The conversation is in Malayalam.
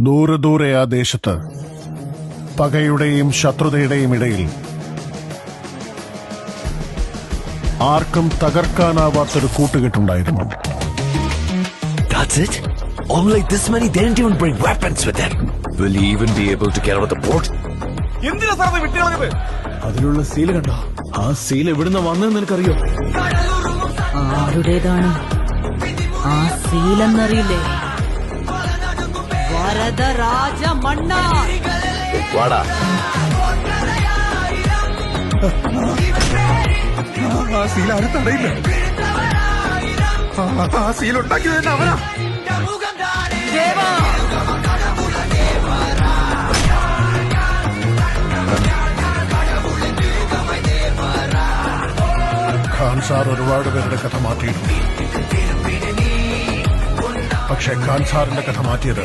ദൂരെ ദൂരെ ആ ദേശത്ത് പകയുടെയും ശത്രുതയുടെയും ഇടയിൽ ആർക്കും തകർക്കാനാവാത്തൊരു കൂട്ടുകെട്ടുണ്ടായിരുന്നു. That's it? Only this many? They didn't even bring weapons with them. Will he even be able to get out of the port? എന്തിനാ സാർ വിട്ടുകളഞ്ഞത്? അതിലുള്ള സീല് കണ്ടോ? ആ സീൽ എവിടുന്ന് വന്നെന്ന് നിനക്കറിയോ? ആരുടേതാണ് ആ സീലെന്നറിയില്ലേ? വരദരാജ മണ്ണാർ. വാടാ. ആ സീൽ ആരും തടയില്ല. ആ സീൽ ഉണ്ടാക്കിയത് തന്നെ അവനാ. ഖാൻ സാർ ഒരുപാട് പേരുടെ കഥ മാറ്റിയിട്ടുണ്ട്. പക്ഷെ ഖാൻ സാറിന്റെ കഥ മാറ്റിയത്